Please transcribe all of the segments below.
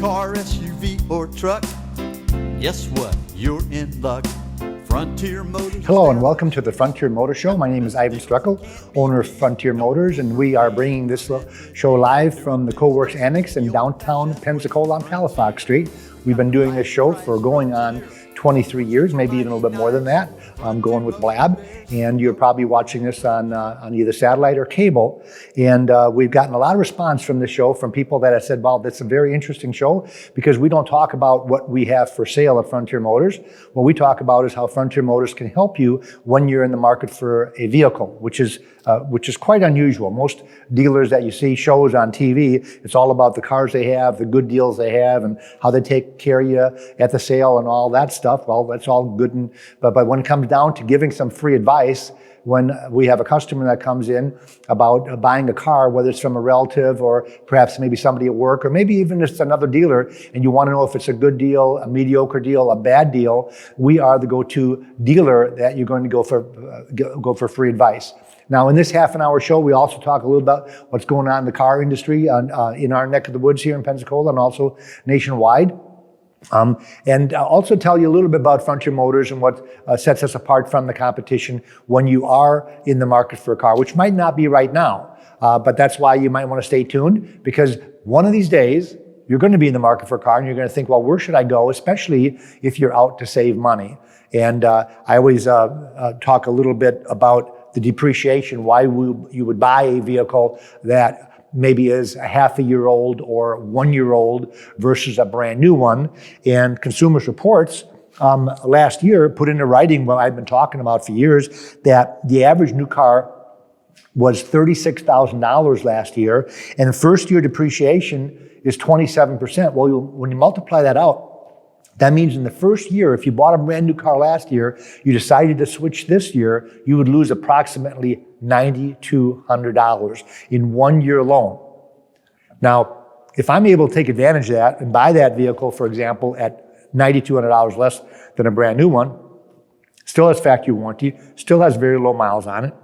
car, SUV, or truck, guess what? You're in luck. Frontier Motors. Hello and welcome to the Frontier Motor Show. My name is Iven, owner of Frontier Motors, and we are bringing this show live from the Cowork Annex in Downtown Pensacola on Halifax Street. We've been doing this show for going on 23 years, maybe even a little bit more than that, going with Blab. And you're probably watching this on either satellite or cable. And we've gotten a lot of response from this show from people that have said, well, that's a very interesting show because we don't talk about what we have for sale at Frontier Motors. What we talk about is how Frontier Motors can help you when you're in the market for a vehicle, which is quite unusual. Most dealers that you see shows on TV, it's all about the cars they have, the good deals they have, and how they take care of you at the sale and all that stuff. Well, that's all good, but when it comes down to giving some free advice, when we have a customer that comes in about buying a car, whether it's from a relative or perhaps maybe somebody at work, or maybe even just another dealer, and you want to know if it's a good deal, a mediocre deal, a bad deal, we are the go-to dealer that you're going to go for free advice. Now, in this half an hour show, we also talk a little about what's going on in the car industry in our neck of the woods here in Pensacola and also nationwide. And also tell you a little bit about Frontier Motors and what sets us apart from the competition when you are in the market for a car, which might not be right now. But that's why you might want to stay tuned, because one of these days, you're going to be in the market for a car and you're going to think, well, where should I go, especially if you're out to save money. And I always talk a little bit about the depreciation, why you would buy a vehicle that maybe is a half a year old or 1 year old versus a brand new one. And Consumer Reports last year put into writing what I've been talking about for years, that the average new car was $36,000 last year, and the first year depreciation is 27%. Well, when you multiply that out, that means in the first year, if you bought a brand new car last year, you decided to switch this year, you would lose approximately $9,200 in 1 year alone. Now, if I'm able to take advantage of that and buy that vehicle, for example, at $9,200 less than a brand new one, still has factory warranty, still has very low miles on it.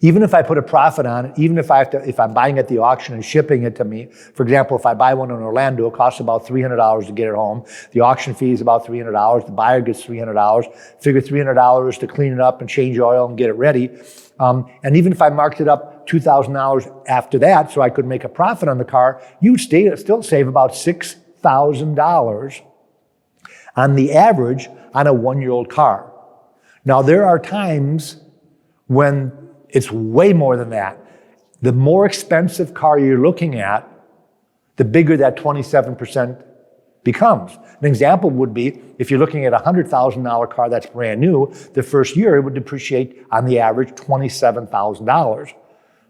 Even if I put a profit on it, even if I'm buying at the auction and shipping it to me, for example, if I buy one in Orlando, it costs about $300 to get it home. The auction fee is about $300. The buyer gets $300. Figure $300 to clean it up and change oil and get it ready. And even if I marked it up $2,000 after that, so I could make a profit on the car, you'd still save about $6,000 on the average on a 1 year old car. Now, there are times when it's way more than that. The more expensive car you're looking at, the bigger that 27% becomes. An example would be if you're looking at a $100,000 car that's brand new, the first year it would depreciate on the average $27,000.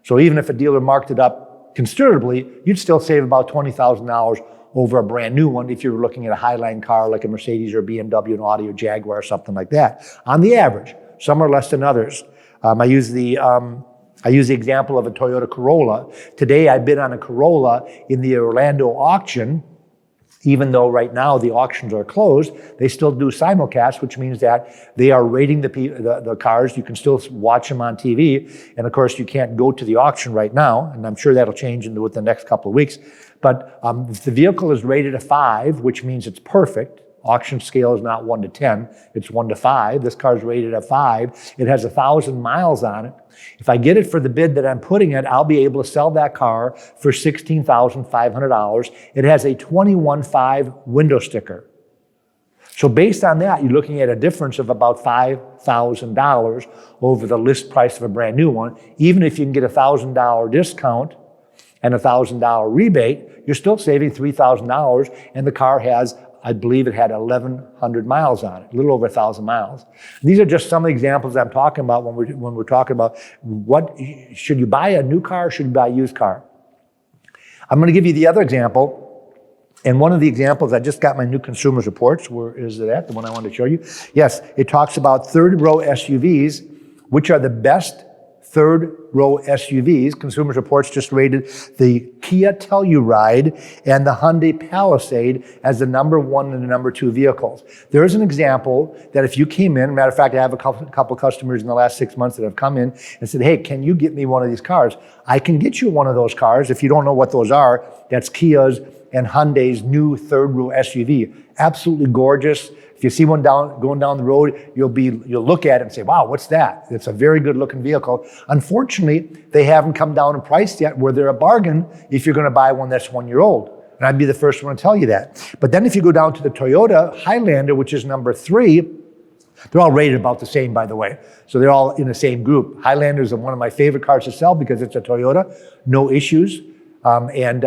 So even if a dealer marked it up considerably, you'd still save about $20,000 over a brand new one if you were looking at a highline car like a Mercedes or a BMW, an Audi or Jaguar or something like that. On the average, some are less than others. I use the example of a Toyota Corolla. Today I bid on a Corolla in the Orlando auction. Even though right now the auctions are closed, they still do simulcast, which means that they are rating the cars. You can still watch them on TV. And of course, you can't go to the auction right now, and I'm sure that'll change within the next couple of weeks. But if the vehicle is rated a 5, which means it's perfect, auction scale is not 1 to 10, it's 1 to 5. This car is rated at 5. It has 1,000 miles on it. If I get it for the bid that I'm putting it, I'll be able to sell that car for $16,500. It has a 21.5 window sticker. So based on that, you're looking at a difference of about $5,000 over the list price of a brand new one. Even if you can get a $1,000 discount and a $1,000 rebate, you're still saving $3,000, and the car has, I believe it had 1,100 miles on it, a little over 1,000 miles. These are just some of the examples I'm talking about when we're talking about what should you buy a new car or should you buy a used car. I'm going to give you the other example, and one of the examples I just got my new Consumer Reports. Where is it at? The one I wanted to show you. Yes, it talks about third row SUVs, which are the best third row SUVs. Consumer Reports just rated the Kia Telluride and the Hyundai Palisade as the number 1 and the number 2 vehicles. There's an example that if you came in, matter of fact, I have a couple customers in the last 6 months that have come in and said, hey, can you get me one of these cars? I can get you one of those cars. If you don't know what those are, that's Kia's and Hyundai's new third row SUV. Absolutely gorgeous. If you see one going down the road, you'll look at it and say, wow, what's that? It's a very good looking vehicle. Unfortunately, they haven't come down in price yet where they're a bargain if you're going to buy one that's 1 year old. And I'd be the first one to tell you that. But then if you go down to the Toyota Highlander, which is number 3, they're all rated about the same, by the way. So they're all in the same group. Highlander is one of my favorite cars to sell because it's a Toyota, no issues, and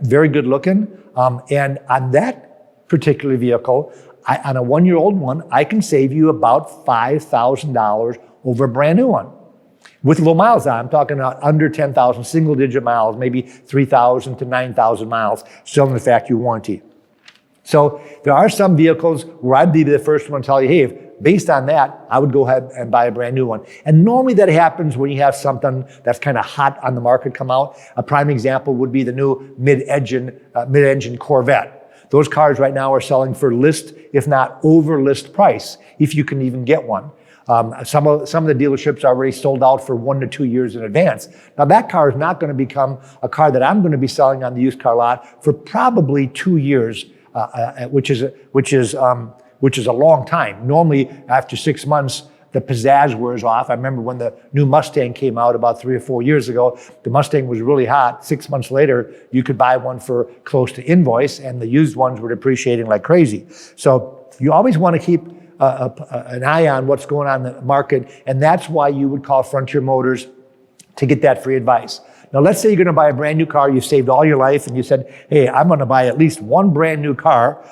very good looking. And on that particular vehicle, on a 1 year old one, I can save you about $5,000 over a brand new one. With low miles on, I'm talking about under 10,000, single digit miles, maybe 3,000 to 9,000 miles, still in the factory warranty. So there are some vehicles where I'd be the first one to tell you, hey, based on that, I would go ahead and buy a brand new one. And normally that happens when you have something that's kind of hot on the market come out. A prime example would be the new mid-engine Corvette. Those cars right now are selling for list, if not over list price, if you can even get one. Some of the dealerships are already sold out for 1 to 2 years in advance. Now that car is not going to become a car that I'm going to be selling on the used car lot for probably 2 years, which is a long time. Normally after 6 months, the pizzazz wears off. I remember when the new Mustang came out about 3 or 4 years ago, the Mustang was really hot. 6 months later, you could buy one for close to invoice, and the used ones were depreciating like crazy. So you always want to keep an eye on what's going on in the market, and that's why you would call Frontier Motors to get that free advice. Now, let's say you're going to buy a brand new car, you've saved all your life, and you said, hey, I'm going to buy at least one brand new car,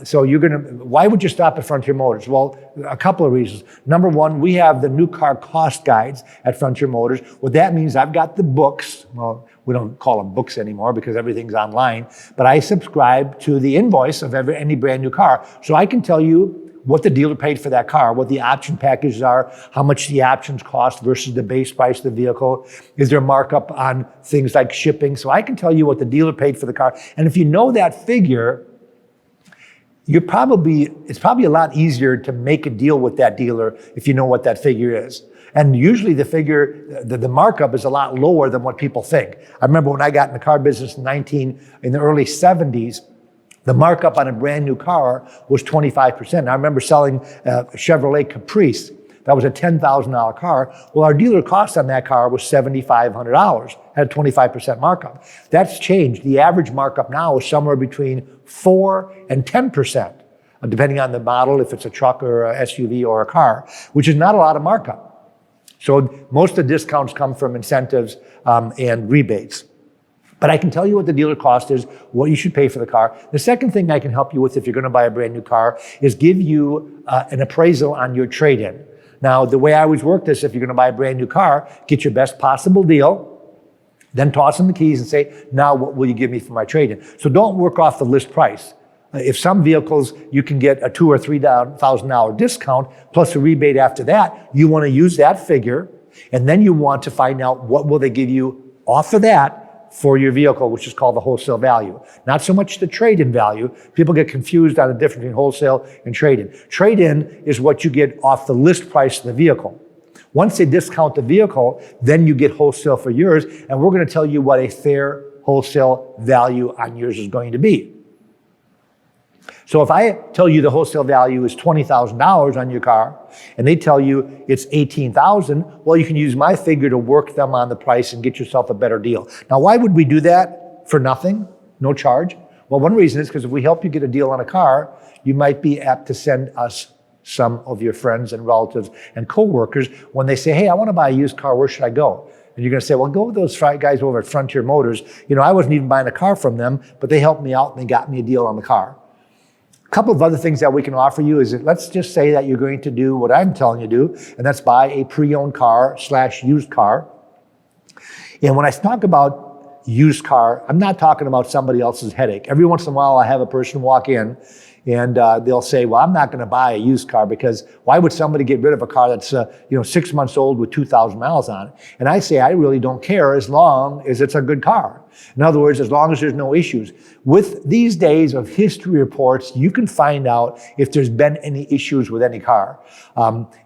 so why would you stop at Frontier Motors? Well, a couple of reasons. Number one, we have the new car cost guides at Frontier Motors. What that means, I've got the books. Well, we don't call them books anymore because everything's online, but I subscribe to the invoice of any brand new car. So I can tell you what the dealer paid for that car, what the option packages are, how much the options cost versus the base price of the vehicle. Is there a markup on things like shipping? So I can tell you what the dealer paid for the car. And if you know that figure, it's probably a lot easier to make a deal with that dealer if you know what that figure is. And usually the figure, the markup is a lot lower than what people think. I remember when I got in the car business in the early 70s, the markup on a brand new car was 25%. I remember selling a Chevrolet Caprice. That was a $10,000 car. Well, our dealer cost on that car was $7,500, had a 25% markup. That's changed. The average markup now is somewhere between 4 and 10%, depending on the model, if it's a truck or a SUV or a car, which is not a lot of markup. So most of the discounts come from incentives and rebates. But I can tell you what the dealer cost is, what you should pay for the car. The second thing I can help you with if you're going to buy a brand new car is give you an appraisal on your trade-in. Now, the way I always work this, if you're going to buy a brand new car, get your best possible deal, then toss them the keys and say, now what will you give me for my trade-in? So don't work off the list price. If some vehicles you can get a $2,000 or $3,000 discount plus a rebate after that, you want to use that figure, and then you want to find out what will they give you off of that for your vehicle, which is called the wholesale value. Not so much the trade-in value. People get confused on the difference between wholesale and trade-in. Trade-in is what you get off the list price of the vehicle. Once they discount the vehicle, then you get wholesale for yours, and we're going to tell you what a fair wholesale value on yours is going to be. So if I tell you the wholesale value is $20,000 on your car, and they tell you it's $18,000, well, you can use my figure to work them on the price and get yourself a better deal. Now, why would we do that for nothing? No charge? Well, one reason is because if we help you get a deal on a car, you might be apt to send us some of your friends and relatives and coworkers when they say, hey, I want to buy a used car, where should I go? And you're going to say, well, go with those guys over at Frontier Motors. You know, I wasn't even buying a car from them, but they helped me out and they got me a deal on the car. A couple of other things that we can offer you is that let's just say that you're going to do what I'm telling you to do, and that's buy a pre-owned car / used car. And when I talk about used car, I'm not talking about somebody else's headache. Every once in a while, I have a person walk in And they'll say, well, I'm not going to buy a used car because why would somebody get rid of a car that's 6 months old with 2,000 miles on it? And I say, I really don't care as long as it's a good car. In other words, as long as there's no issues. With these days of history reports, you can find out if there's been any issues with any car.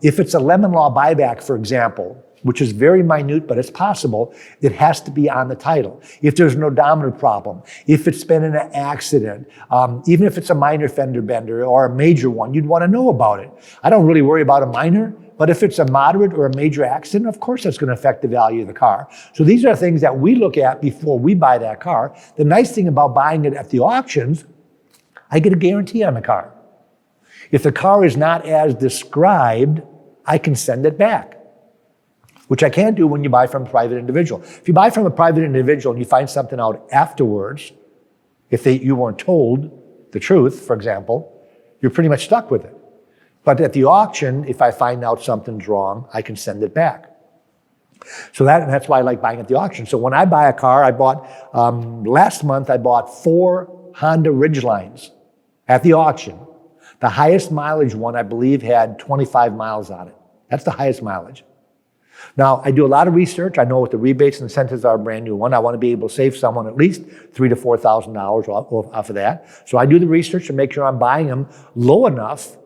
If it's a lemon law buyback, for example, which is very minute, but it's possible, it has to be on the title. If there's an odometer problem, if it's been in an accident, even if it's a minor fender bender or a major one, you'd want to know about it. I don't really worry about a minor, but if it's a moderate or a major accident, of course that's going to affect the value of the car. So these are things that we look at before we buy that car. The nice thing about buying it at the auctions, I get a guarantee on the car. If the car is not as described, I can send it back, which I can't do when you buy from a private individual. If you buy from a private individual and you find something out afterwards, if you weren't told the truth, for example, you're pretty much stuck with it. But at the auction, if I find out something's wrong, I can send it back. So that's why I like buying at the auction. So when I buy a car, last month I bought 4 Honda Ridgelines at the auction. The highest mileage one, I believe, had 25 miles on it. That's the highest mileage. Now, I do a lot of research. I know what the rebates and incentives are a brand new one. I want to be able to save someone at least $3,000 to $4,000 off of that. So I do the research to make sure I'm buying them low enough,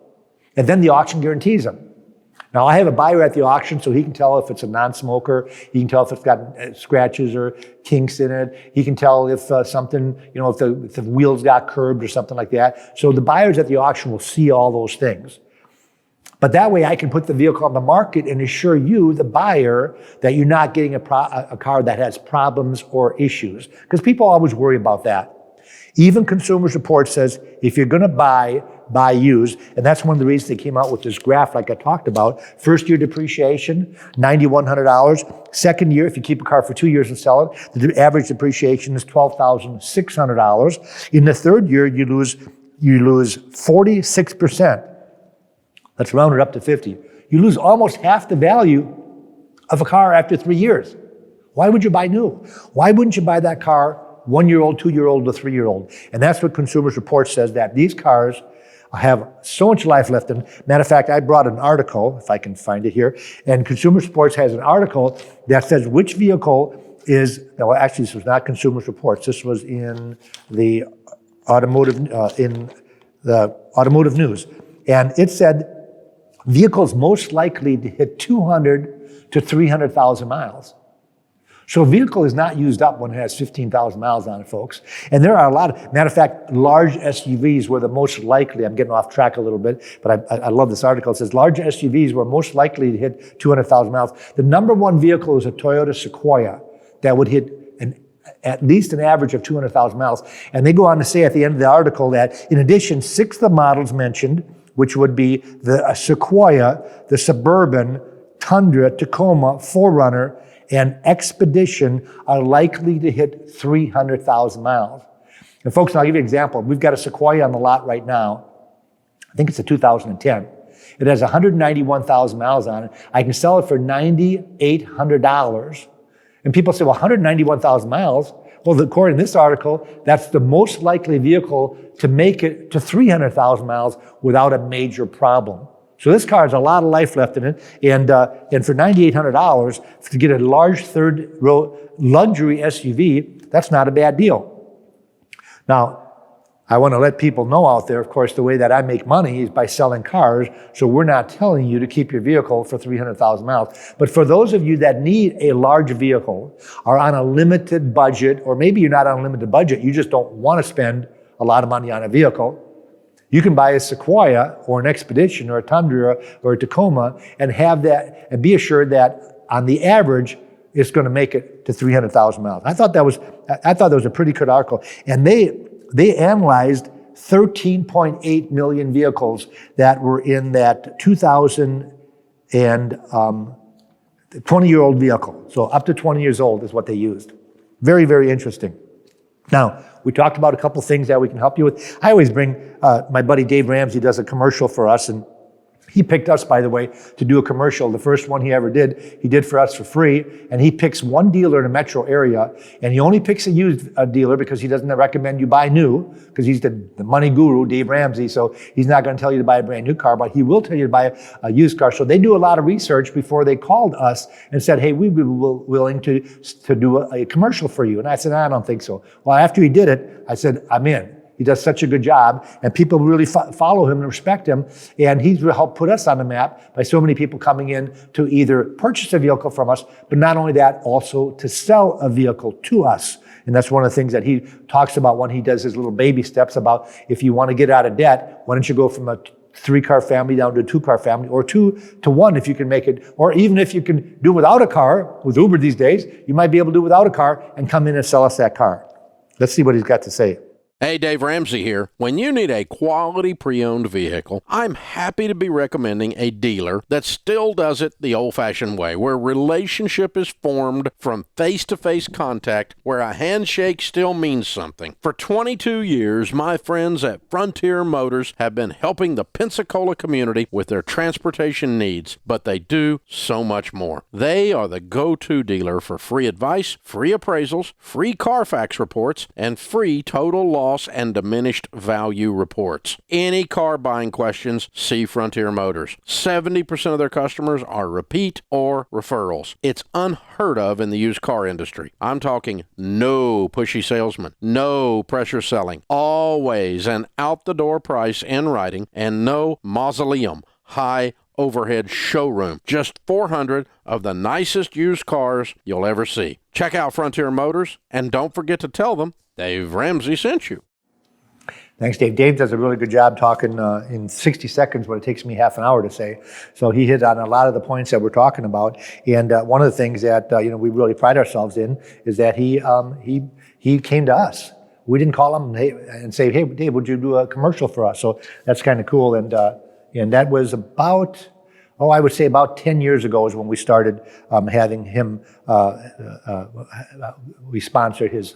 and then the auction guarantees them. Now, I have a buyer at the auction, so he can tell if it's a non-smoker. He can tell if it's got scratches or kinks in it. He can tell if if the wheels got curved or something like that. So the buyers at the auction will see all those things. But that way I can put the vehicle on the market and assure you, the buyer, that you're not getting a car that has problems or issues. Because people always worry about that. Even Consumers Report says if you're going to buy used, and that's one of the reasons they came out with this graph like I talked about. First year depreciation, $9,100. Second year, if you keep a car for 2 years and sell it, the average depreciation is $12,600. In the third year, you lose 46%. Let's round it up to 50. You lose almost half the value of a car after 3 years. Why would you buy new? Why wouldn't you buy that car 1-year-old, 2-year-old, or 3-year-old? And that's what Consumers Report says, that these cars have so much life left in them. Matter of fact, I brought an article, if I can find it here, and Consumers Reports has an article that says which vehicle is, well, actually this was not Consumers Reports, this was in the automotive news. And it said vehicles most likely to hit 200 to 300,000 miles. So a vehicle is not used up when it has 15,000 miles on it, folks. And there are a lot of, matter of fact, large SUVs were the most likely, I'm getting off track a little bit, but I love this article. It says large SUVs were most likely to hit 200,000 miles. The number one vehicle is a Toyota Sequoia that would hit at least an average of 200,000 miles. And they go on to say at the end of the article that in addition, 6 of the models mentioned, which would be the Sequoia, the Suburban, Tundra, Tacoma, 4Runner, and Expedition are likely to hit 300,000 miles. And folks, I'll give you an example. We've got a Sequoia on the lot right now. I think it's a 2010. It has 191,000 miles on it. I can sell it for $9,800. And people say, well, 191,000 miles? Well, according to this article, that's the most likely vehicle to make it to 300,000 miles without a major problem. So this car has a lot of life left in it, and for $9,800 to get a large third-row luxury SUV, that's not a bad deal. Now, I want to let people know out there, of course, the way that I make money is by selling cars, so we're not telling you to keep your vehicle for 300,000 miles. But for those of you that need a large vehicle, are on a limited budget, or maybe you're not on a limited budget, you just don't want to spend a lot of money on a vehicle, you can buy a Sequoia or an Expedition or a Tundra or a Tacoma and have that, and be assured that on the average, it's going to make it to 300,000 miles. I thought that was a pretty good article. And they analyzed 13.8 million vehicles that were in that 2000 and 20-year-old vehicle. So up to 20 years old is what they used. Very, very interesting. Now, we talked about a couple things that we can help you with. I always bring, my buddy Dave Ramsey does a commercial for us, and He picked us, by the way, to do a commercial. The first one he ever did, he did for us for free. And he picks one dealer in a metro area. And he only picks a used dealer because he doesn't recommend you buy new, because he's the money guru, Dave Ramsey. So he's not going to tell you to buy a brand new car, but he will tell you to buy a used car. So they do a lot of research before they called us and said, hey, we'd be willing to do a commercial for you. And I said, I don't think so. Well, after he did it, I said, I'm in. He does such a good job, and people really follow him and respect him. And he's helped put us on the map by so many people coming in to either purchase a vehicle from us, but not only that, also to sell a vehicle to us. And that's one of the things that he talks about when he does his little baby steps about, if you want to get out of debt, why don't you go from a 3-car family down to a 2-car family, or 2 to 1 if you can make it, or even if you can do without a car, with Uber these days, you might be able to do without a car and come in and sell us that car. Let's see what he's got to say. Hey, Dave Ramsey here. When you need a quality pre-owned vehicle, I'm happy to be recommending a dealer that still does it the old-fashioned way, where relationship is formed from face-to-face contact, where a handshake still means something. For 22 years, my friends at Frontier Motors have been helping the Pensacola community with their transportation needs, but they do so much more. They are the go-to dealer for free advice, free appraisals, free Carfax reports, and free total loss and diminished value reports. Any car buying questions, see Frontier Motors. 70% of their customers are repeat or referrals. It's unheard of in the used car industry. I'm talking no pushy salesman, no pressure selling, always an out-the-door price in writing, and no mausoleum, high overhead showroom. Just 400 of the nicest used cars you'll ever see. Check out Frontier Motors, and don't forget to tell them Dave Ramsey sent you. Thanks, Dave. Dave does a really good job talking in 60 seconds what it takes me half an hour to say. So he hit on a lot of the points that we're talking about. And one of the things that we really pride ourselves in is that he came to us. We didn't call him and say, hey, Dave, would you do a commercial for us? So that's kind of cool. And that was about, I would say about 10 years ago is when we started having him. We sponsor his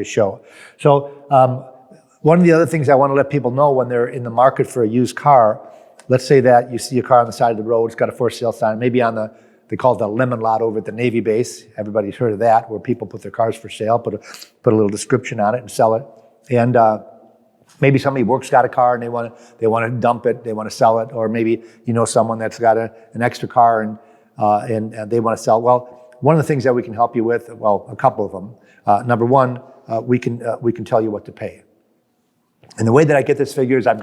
show. So one of the other things I want to let people know when they're in the market for a used car, let's say that you see a car on the side of the road, it's got a for sale sign, maybe on they call it the lemon lot over at the Navy base. Everybody's heard of that, where people put their cars for sale, put a little description on it and sell it. And maybe somebody got a car and they want to dump it, they want to sell it, or maybe someone that's got an extra car and they want to sell. Well, one of the things that we can help you with, a couple of them. Number one, we can tell you what to pay. And the way that I get this figure is of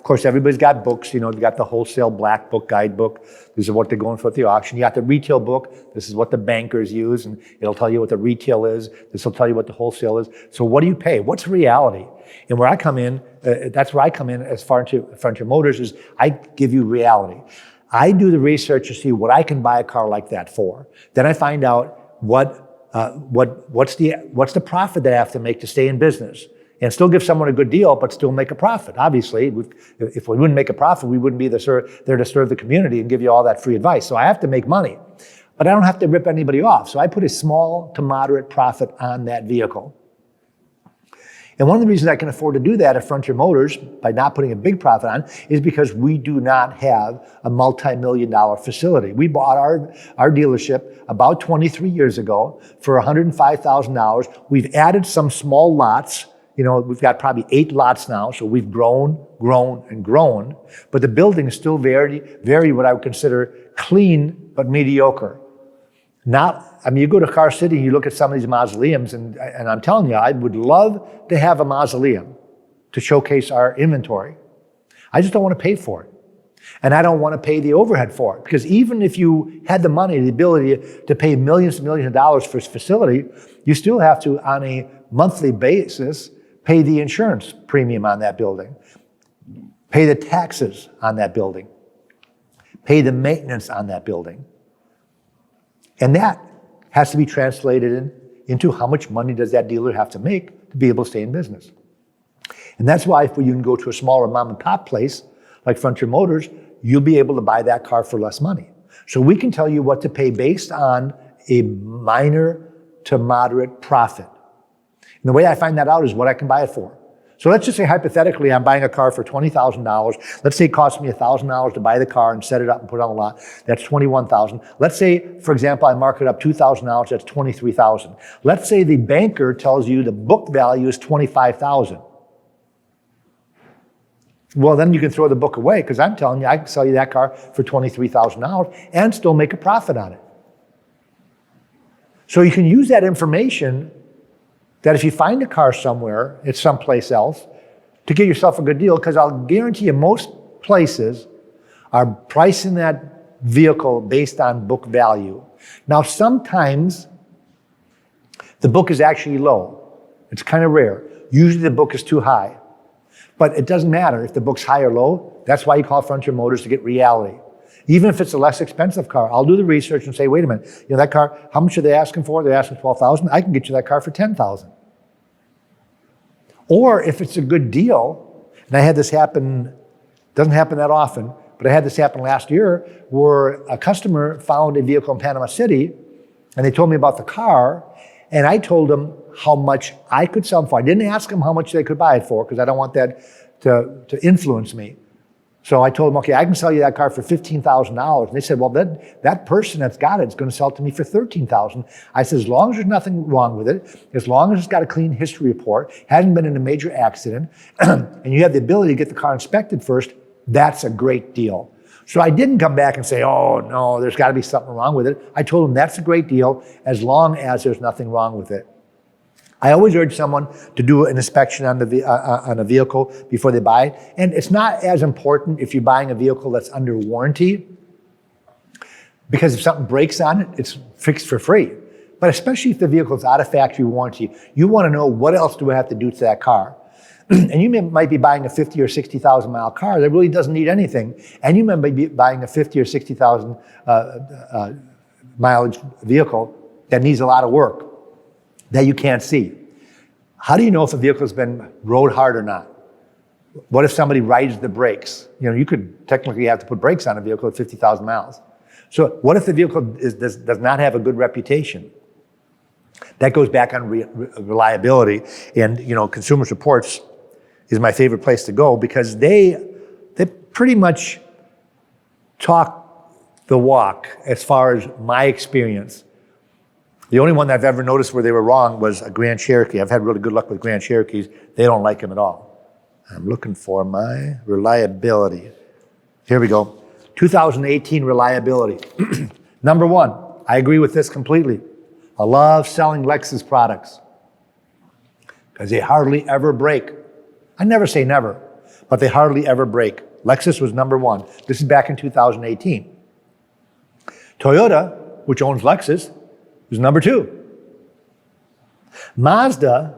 course, everybody's got books. They've got the Wholesale Black Book Guidebook. This is what they're going for at the auction. You got the retail book. This is what the bankers use, and it'll tell you what the retail is. This will tell you what the wholesale is. So what do you pay? What's reality? And where I come in, that's where I come in as Frontier Motors, is I give you reality. I do the research to see what I can buy a car like that for. Then I find out what's the profit that I have to make to stay in business. And still give someone a good deal, but still make a profit. Obviously, if we wouldn't make a profit, we wouldn't be there to serve the community and give you all that free advice. So I have to make money, but I don't have to rip anybody off. So I put a small to moderate profit on that vehicle. And one of the reasons I can afford to do that at Frontier Motors by not putting a big profit on is because we do not have a multi-million-dollar facility. We bought our dealership about 23 years ago for $105,000. We've added some small lots. We've got probably 8 lots now, so we've grown, and grown, but the building is still very, very what I would consider clean, but mediocre. You go to Car City, you look at some of these mausoleums, and I'm telling you, I would love to have a mausoleum to showcase our inventory. I just don't want to pay for it. And I don't want to pay the overhead for it, because even if you had the money, the ability to pay millions and millions of dollars for this facility, you still have to, on a monthly basis, pay the insurance premium on that building, pay the taxes on that building, pay the maintenance on that building. And that has to be translated into how much money does that dealer have to make to be able to stay in business. And that's why if you can go to a smaller mom and pop place like Frontier Motors, you'll be able to buy that car for less money. So we can tell you what to pay based on a minor to moderate profit. And the way I find that out is what I can buy it for. So let's just say hypothetically I'm buying a car for $20,000. Let's say it costs me $1,000 to buy the car and set it up and put it on the lot. That's $21,000. Let's say, for example, I mark it up $2,000. That's $23,000. Let's say the banker tells you the book value is $25,000. Well, then you can throw the book away because I'm telling you I can sell you that car for $23,000 and still make a profit on it. So you can use that information that if you find a car somewhere, it's someplace else, to get yourself a good deal, because I'll guarantee you most places are pricing that vehicle based on book value. Now, sometimes the book is actually low. It's kind of rare. Usually the book is too high. But it doesn't matter if the book's high or low. That's why you call Frontier Motors to get reality. Even if it's a less expensive car, I'll do the research and say, wait a minute, that car, how much are they asking for? They're asking $12,000. I can get you that car for $10,000. Or if it's a good deal, and I had this happen, doesn't happen that often, but I had this happen last year where a customer found a vehicle in Panama City and they told me about the car and I told them how much I could sell them for. I didn't ask them how much they could buy it for because I don't want that to influence me. So I told them, okay, I can sell you that car for $15,000. And they said, well, that person that's got it is going to sell it to me for $13,000. I said, as long as there's nothing wrong with it, as long as it's got a clean history report, hasn't been in a major accident, and you have the ability to get the car inspected first, that's a great deal. So I didn't come back and say, oh, no, there's got to be something wrong with it. I told them that's a great deal as long as there's nothing wrong with it. I always urge someone to do an inspection on a vehicle before they buy it. And it's not as important if you're buying a vehicle that's under warranty, because if something breaks on it, it's fixed for free. But especially if the vehicle is out of factory warranty, you want to know what else do I have to do to that car. And you might be buying a 50 or 60,000 mile car that really doesn't need anything. And you might be buying a 50 or 60,000 mileage vehicle that needs a lot of work that you can't see. How do you know if a vehicle has been rode hard or not? What if somebody rides the brakes? You could technically have to put brakes on a vehicle at 50,000 miles. So what if the vehicle does not have a good reputation? That goes back on reliability. And Consumer Reports is my favorite place to go because they pretty much talk the walk as far as my experience. The only one that I've ever noticed where they were wrong was a Grand Cherokee. I've had really good luck with Grand Cherokees. They don't like them at all. I'm looking for my reliability. Here we go. 2018 reliability. Number one, I agree with this completely. I love selling Lexus products because they hardly ever break. I never say never, but they hardly ever break. Lexus was number one. This is back in 2018. Toyota, which owns Lexus, was number two. Mazda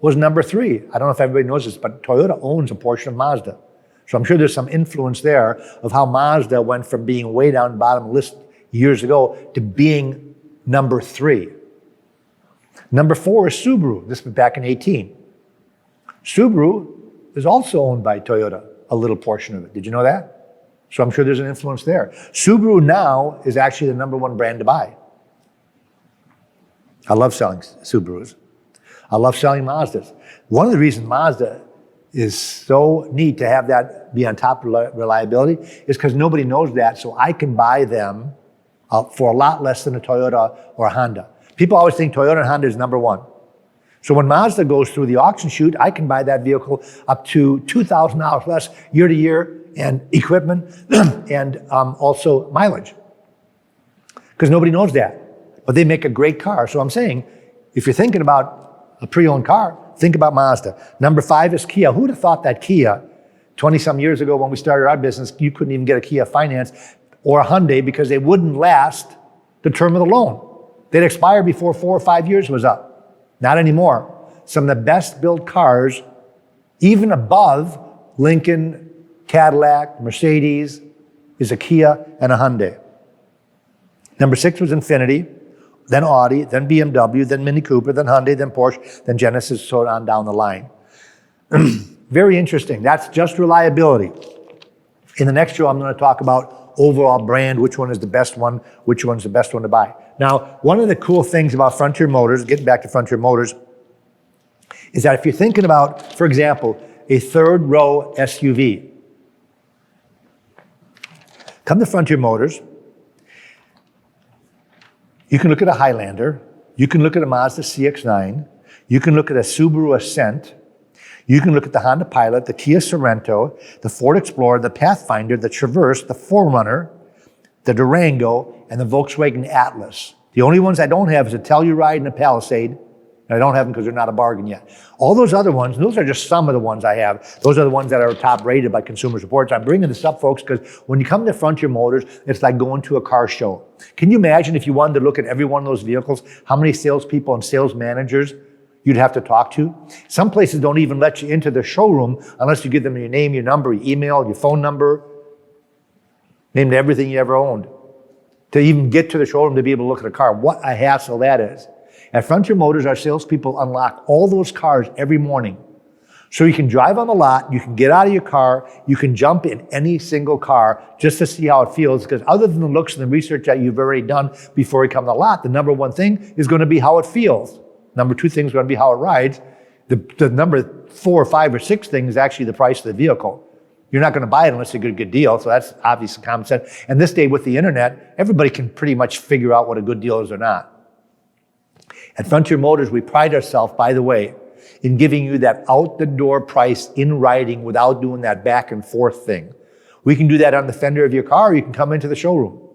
was number three. I don't know if everybody knows this, but Toyota owns a portion of Mazda. So I'm sure there's some influence there of how Mazda went from being way down the bottom of the list years ago to being number three. Number four is Subaru. This was back in 18. Subaru is also owned by Toyota, a little portion of it. Did you know that? So I'm sure there's an influence there. Subaru now is actually the number one brand to buy. I love selling Subarus. I love selling Mazdas. One of the reasons Mazda is so neat to have that be on top of reliability is because nobody knows that, so I can buy them for a lot less than a Toyota or a Honda. People always think Toyota and Honda is number one. So when Mazda goes through the auction chute, I can buy that vehicle up to $2,000 less year to year and equipment and also mileage. Because nobody knows that. But they make a great car. So I'm saying, if you're thinking about a pre-owned car, think about Mazda. Number five is Kia. Who would have thought that Kia, 20-some years ago when we started our business, you couldn't even get a Kia finance or a Hyundai because they wouldn't last the term of the loan. They'd expire before 4 or 5 years was up. Not anymore. Some of the best built cars, even above Lincoln, Cadillac, Mercedes, is a Kia and a Hyundai. Number six was Infiniti, then Audi, then BMW, then Mini Cooper, then Hyundai, then Porsche, then Genesis, so on down the line. Very interesting. That's just reliability. In the next show, I'm going to talk about overall brand, which one is the best one, which one's the best one to buy. Now, one of the cool things about Frontier Motors, getting back to Frontier Motors, is that if you're thinking about, for example, a third row SUV, come to Frontier Motors. You can look at a Highlander. You can look at a Mazda CX-9. You can look at a Subaru Ascent. You can look at the Honda Pilot, the Kia Sorento, the Ford Explorer, the Pathfinder, the Traverse, the 4Runner, the Durango, and the Volkswagen Atlas. The only ones I don't have is a Telluride and a Palisade. And I don't have them because they're not a bargain yet. All those other ones, those are just some of the ones I have. Those are the ones that are top rated by Consumer Reports. I'm bringing this up, folks, because when you come to Frontier Motors, it's like going to a car show. Can you imagine if you wanted to look at every one of those vehicles, how many salespeople and sales managers you'd have to talk to? Some places don't even let you into the showroom unless you give them your name, your number, your email, your phone number, named everything you ever owned. To even get to the showroom to be able to look at a car. What a hassle that is. At Frontier Motors, our salespeople unlock all those cars every morning. So you can drive on the lot, you can get out of your car, you can jump in any single car just to see how it feels, because other than the looks and the research that you've already done before you come to the lot, the number one thing is going to be how it feels. Number two thing is going to be how it rides. The number 4 or 5 or 6 thing is actually the price of the vehicle. You're not going to buy it unless you get a good deal, so that's obviously common sense. And this day with the internet, everybody can pretty much figure out what a good deal is or not. At Frontier Motors, we pride ourselves, by the way, in giving you that out-the-door price in writing without doing that back and forth thing. We can do that on the fender of your car, or you can come into the showroom.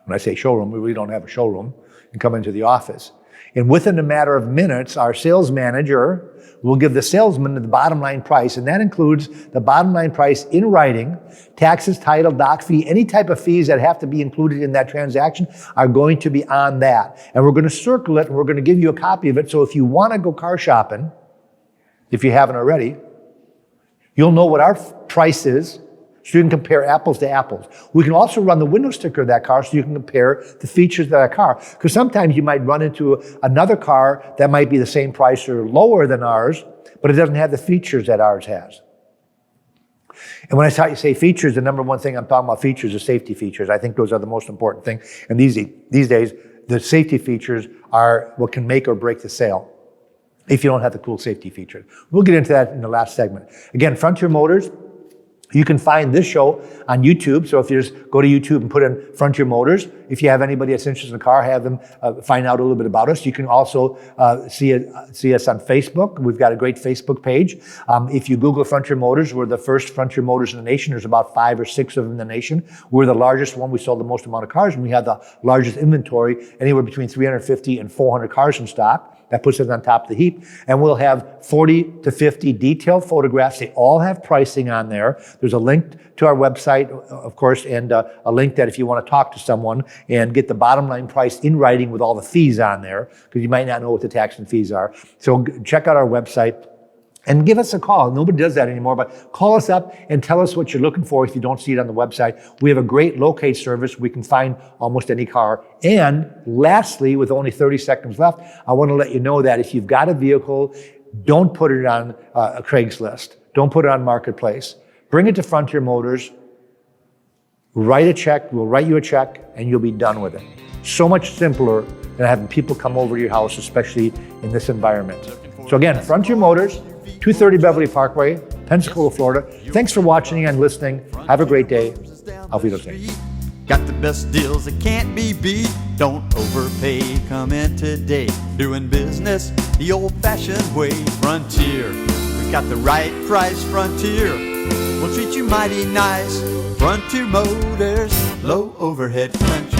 When I say showroom, we really don't have a showroom. You can come into the office. And within a matter of minutes, our sales manager will give the salesman the bottom line price, and that includes the bottom line price in writing, taxes, title, doc fee, any type of fees that have to be included in that transaction are going to be on that. And we're going to circle it, and we're going to give you a copy of it, so if you want to go car shopping, if you haven't already, you'll know what our price is, so you can compare apples to apples. We can also run the window sticker of that car so you can compare the features of that car. Because sometimes you might run into another car that might be the same price or lower than ours, but it doesn't have the features that ours has. And when I say features, the number one thing I'm talking about features is safety features. I think those are the most important thing. And these days, the safety features are what can make or break the sale if you don't have the cool safety features. We'll get into that in the last segment. Again, Frontier Motors. You can find this show on YouTube. So if you just go to YouTube and put in Frontier Motors, if you have anybody that's interested in a car, have them find out a little bit about us. You can also see us on Facebook. We've got a great Facebook page. If you Google Frontier Motors, we're the first Frontier Motors in the nation. There's about 5 or 6 of them in the nation. We're the largest one. We sold the most amount of cars, and we have the largest inventory, anywhere between 350 and 400 cars in stock. That puts us on top of the heap. And we'll have 40 to 50 detailed photographs. They all have pricing on there. There's a link to our website, of course, and a link that if you want to talk to someone and get the bottom line price in writing with all the fees on there, because you might not know what the tax and fees are. So check out our website. And give us a call. Nobody does that anymore, but call us up and tell us what you're looking for if you don't see it on the website. We have a great locate service. We can find almost any car. And lastly, with only 30 seconds left, I want to let you know that if you've got a vehicle, don't put it on a Craigslist. Don't put it on Marketplace. Bring it to Frontier Motors. Write a check. We'll write you a check, and you'll be done with it. So much simpler than having people come over to your house, especially in this environment. So again, Frontier Motors, 230 Beverly Parkway, Pensacola, Florida. Thanks for watching and listening. Have a great day. Auf Wiedersehen. Got the best deals that can't be beat. Don't overpay. Come in today. Doing business the old-fashioned way. Frontier. We got the right price. Frontier. We'll treat you mighty nice. Frontier Motors. Low overhead country.